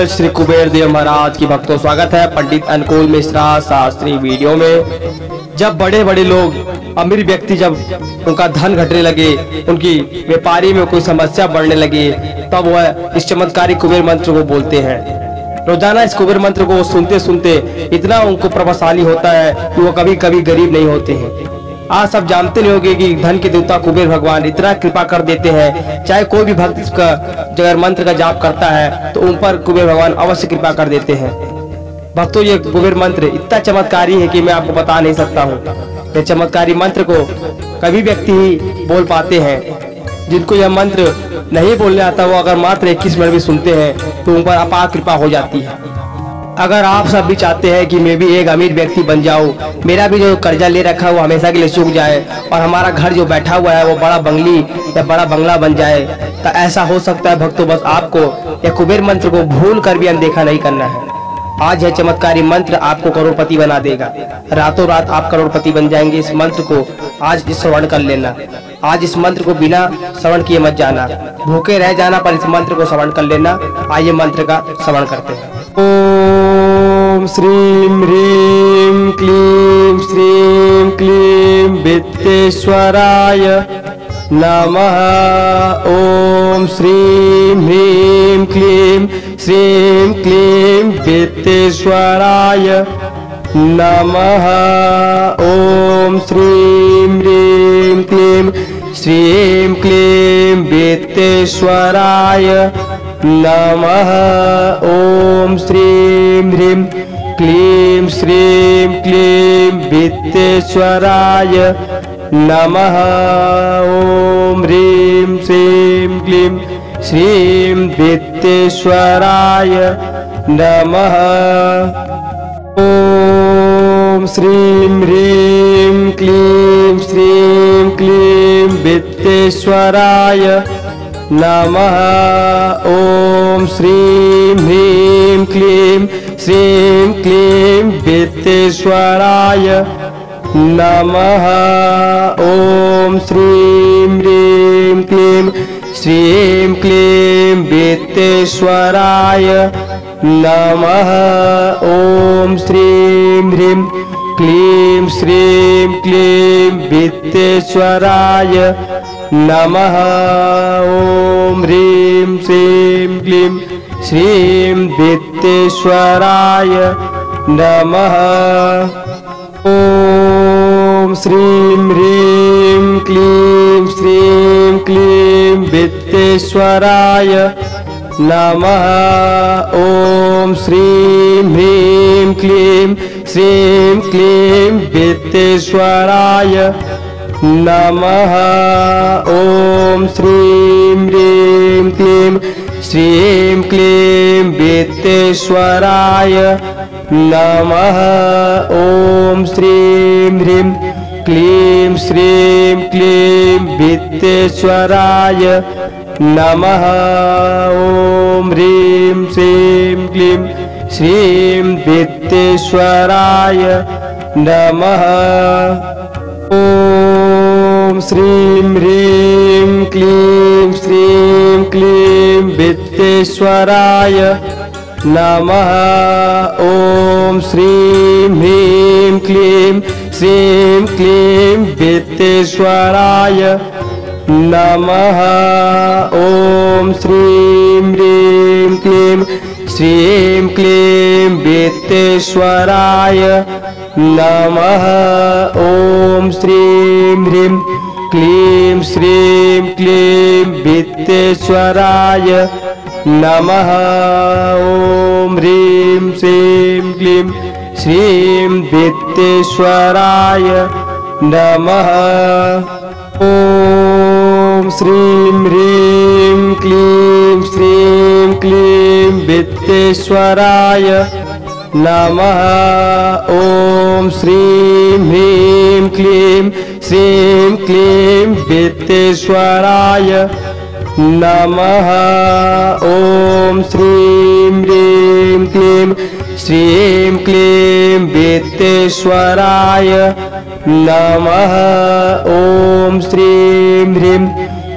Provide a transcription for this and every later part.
श्री कुबेर देव महाराज की भक्तों स्वागत है पंडित अनुकूल मिश्रा शास्त्री वीडियो में। जब बड़े बड़े लोग अमीर व्यक्ति जब उनका धन घटने लगे, उनकी व्यापारी में कोई समस्या बढ़ने लगी, तब वह इस चमत्कारी कुबेर मंत्र को बोलते हैं। रोजाना इस कुबेर मंत्र को सुनते सुनते इतना उनको प्रभावशाली होता है कि वो कभी कभी गरीब नहीं होते हैं। आज सब जानते नहीं होंगे कि धन के देवता कुबेर भगवान इतना कृपा कर देते हैं, चाहे कोई भी भक्त इसका अगर मंत्र का जाप करता है तो उन पर कुबेर भगवान अवश्य कृपा कर देते हैं। भक्तों, ये कुबेर मंत्र इतना चमत्कारी है कि मैं आपको बता नहीं सकता हूँ। ये चमत्कारी मंत्र को कभी व्यक्ति ही बोल पाते हैं। जिनको यह मंत्र नहीं बोलने आता, वो अगर मात्र 21 मिनट भी सुनते हैं तो उन पर अपार कृपा हो जाती है। अगर आप सब भी चाहते हैं कि मैं भी एक अमीर व्यक्ति बन जाऊं, मेरा भी जो कर्जा ले रखा है वो हमेशा के लिए सूख जाए और हमारा घर जो बैठा हुआ है वो बड़ा बंगली या बड़ा बंगला बन जाए, तो ऐसा हो सकता है भक्तों। बस आपको यह कुबेर मंत्र को भूल कर भी अनदेखा नहीं करना है। आज यह चमत्कारी मंत्र आपको करोड़पति बना देगा। रातों रात आप करोड़पति बन जाएंगे। इस मंत्र को आज श्रवण कर लेना। आज इस मंत्र को बिना श्रवण किए मत जाना, भूखे रह जाना पर इस मंत्र को श्रवण कर लेना। आइए मंत्र का श्रवण करते हैं। ओम श्रीम ह्रीम क्लीम श्रीम क्लीम वित्तेश्वराय नमः। ओम श्रीम ह्रीम क्लीम श्रीम क्लीम वित्तेश्वराय नमः। ओम श्रीम ह्रीम क्लीम श्रीम क्लीम वित्तेश्वराय नमः। ओम श्रीम ह्रीम क्लीम श्रीम क्लीम वित्तेश्वराय नमः। ओम ह्रीम श्रीम क्लीम श्रीम वित्तेश्वराय नमः। ओम श्रीम ह्रीम क्लीम श्रीम क्लीम वित्तेश्वराय नमः। ओम श्रीम ह्रीम क्लीम श्रीम क्लीम वित्तेश्वराय नमः। ओम श्रीम ह्रीम क्लीम श्रीम क्लीम वित्तेश्वराय नमः। ओम श्रीम ह्रीम क्लीम श्रीम क्लीम वित्तेश्वराय नमः। ओम ह्रीम श्रीम क्लीम श्रीम वित्तेश्वराय नमः। ओम श्रीम ह्रीम क्लीम श्रीम क्लीम वित्तेश्वराय नमः। ओम श्रीम ह्रीम क्लीम श्रीम क्लीम वित्तेश्वराय नमः। ओम श्रीम ह्रीम क्लीम श्रीम क्लीम वित्तेश्वराय नमः। ओम श्रीम ह्रीम क्लीम श्रीम क्लीम वित्तेश्वराय नमः। ओम ह्रीम श्रीम क्लीम श्रीम वित्तेश्वराय नमः। ओम श्रीम ह्रीम क्लीम श्रीम क्लीम वित्तेश्वराय नमः। ओम श्रीम ह्रीम क्लीम श्रीम क्लीम वित्तेश्वराय नमः। ओम श्रीम ह्रीम क्लीम श्रीम क्लीम वित्तेश्वराय नमः। ओम श्रीम ह्रीम क्लीम श्रीम क्लीम वित्तेश्वराय नमः। ओम ह्रीम श्रीम क्लीम श्रीम वित्तेश्वराय नमः। ओम श्रीम ह्रीम क्लीम श्रीम क्लीम वित्तेश्वराय नमः। ओम श्रीम ह्रीम क्लीम श्रीम क्लीम वित्तेश्वराय नमः। ओम श्रीम ह्रीम क्लीम श्रीं क्लीं वित्तेश्वराय नमः। ॐ श्रीं ह्रीं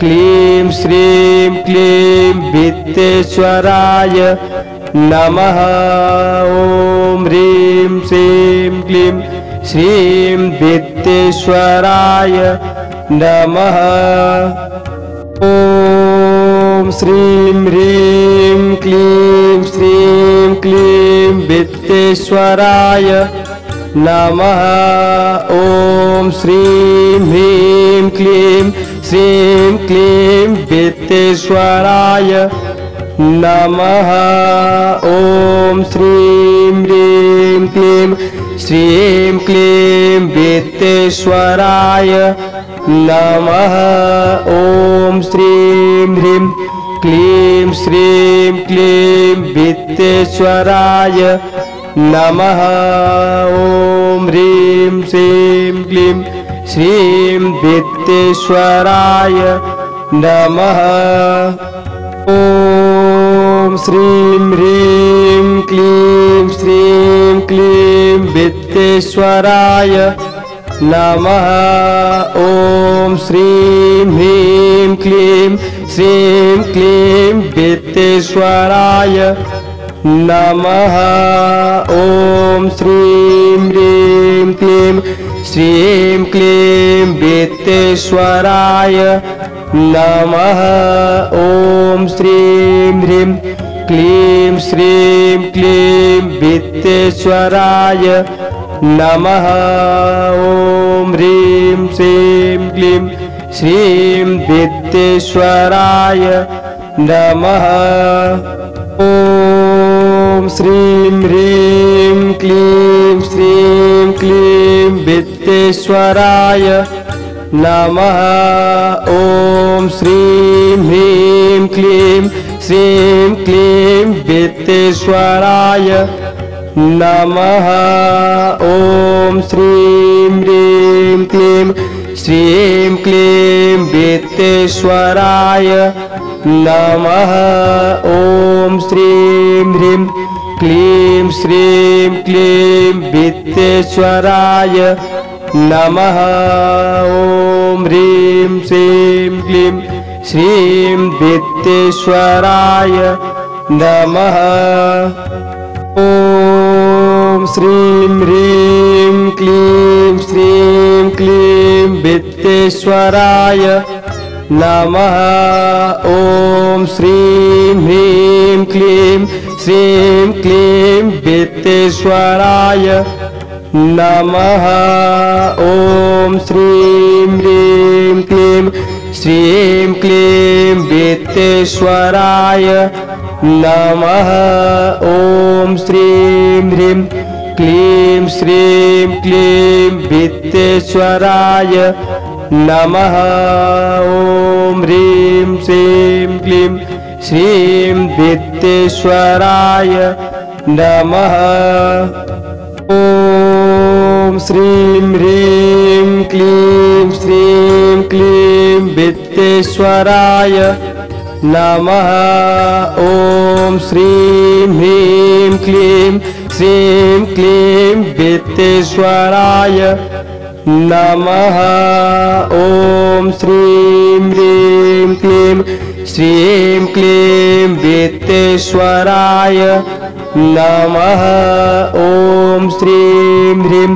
क्लीं श्रीं क्लीं वित्तेश्वराय नमः। ॐ ह्रीं श्रीं क्लीं श्रीं वित्तेश्वराय नमः। ॐ श्रीं ह्रीं क्लीं श्रीं क्लीं वित्तेश्वराय नमः। ॐ श्रीं ह्रीं क्लीं श्रीं क्लीं वित्तेश्वराय नमः। ॐ श्रीं ह्रीं क्लीं श्रीं क्लीं वित्तेश्वराय नमः। ॐ श्रीं ह्रीं क्लीं श्रीं क्लीं वित्तेश्वराय नमः। ॐ ह्रीं श्रीं क्लीं श्रीं वित्तेश्वराय नमः। ॐ श्रीं ह्रीं क्लीं श्रीं क्लीं वित्तेश्वराय नमः। ॐ श्रीं ह्रीं क्लीं श्रीं क्लीं वित्तेश्वराय नमः। ॐ श्रीं ह्रीं क्लीं श्रीं क्लीं वित्तेश्वराय नमः। ॐ श्रीं ह्रीं क्लीं श्रीं क्लीं वित्तेश्वराय नमः। ॐ ह्रीं श्रीं क्लीं श्रीं वित्तेश्वराय नमः। ॐ श्रीं ह्रीं क्लीं श्रीं क्लीं वित्तेश्वराय नमः। ॐ श्रीं ह्रीं क्लीं श्रीं क्लीं वित्तेश्वराय नमः। ॐ श्रीं ह्रीं क्लीं श्रीं क्लीं वित्तेश्वराय नमः। ॐ श्रीं ह्रीं क्लीं श्रीं क्लीं वित्तेश्वराय नमः। ॐ ह्रीं श्रीं क्लीं श्रीं वित्तेश्वराय नमः। ॐ श्रीं ह्रीं क्लीं श्रीं क्लीं वित्तेश्वराय नमः। ॐ श्रीं ह्रीं क्लीं श्रीं क्लीं वित्तेश्वराय नमः। ॐ श्रीं ह्रीं क्लीं श्रीं क्लीं वित्तेश्वराय नमः। ॐ श्रीं ह्रीं क्लीं श्रीं क्लीं वित्तेश्वराय नमः। ॐ ह्रीं श्रीं क्लीं श्रीं वित्तेश्वराय नमः। ॐ श्रीं ह्रीं क्लीं श्रीं क्लीं वित्तेश्वराय नमः। ॐ श्रीं ह्रीं क्लीं श्रीं क्लीं वित्तेश्वराय नमः। ॐ श्रीं ह्रीं क्लीं श्रीं क्लीं वित्तेश्वराय नमः। ॐ श्रीं ह्रीं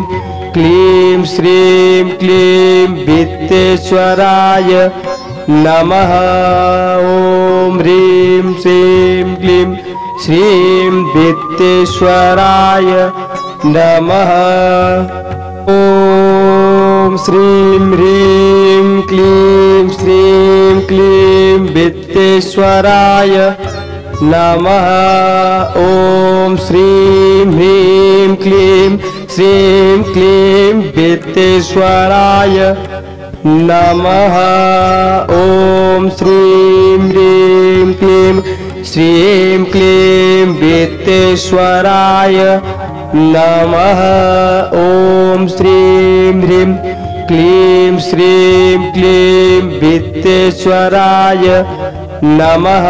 क्लीं श्रीं क्लीं वित्तेश्वराय नमः। ॐ ह्रीं श्रीं क्लीं श्रीं वित्तेश्वराय नमः। ॐ श्रीं ह्रीं क्लीं श्रीं क्लीं वित्तेश्वराय नमः। ॐ श्रीं ह्रीं क्लीं श्रीं क्लीं वित्तेश्वराय नमः। ॐ श्रीं ह्रीं क्लीं श्रीं क्लीं वित्तेश्वराय नमः। ॐ श्रीं ह्रीं क्लीं श्रीं क्लीं वित्तेश्वराय नमः।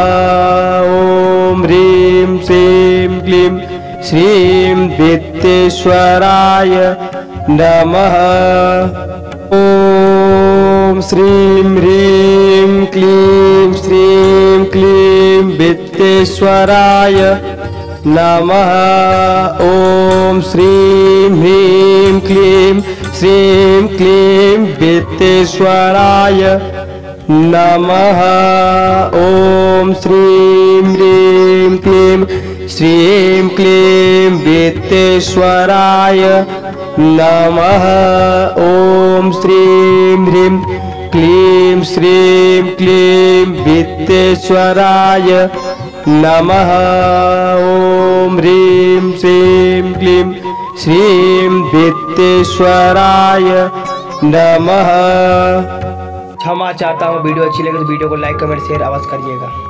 ॐ ह्रीं श्रीं क्लीं श्रीं वित्तेश्वराय नमः। ओम श्रीं ह्रीं क्लीं श्रीं क्लीं वित्तेश्वराय नमः। ओम श्रीं ह्रीं क्लीं श्रीं क्लीं वित्तेश्वराय नमः। ओम श्रीं ह्रीं क्लीं श्रीं क्लीं वित्तेश्वराय नमः। ओम श्रीं ह्रीं क्लीं श्रीं क्लीं वित्तेश्वराय नमः। ओम ह्रीं श्रीं क्लीं श्रीं वित्तेश्वराय नमः। क्षमा चाहता हूँ, वीडियो अच्छी लगे तो वीडियो को लाइक कमेंट शेयर अवश्य करिएगा।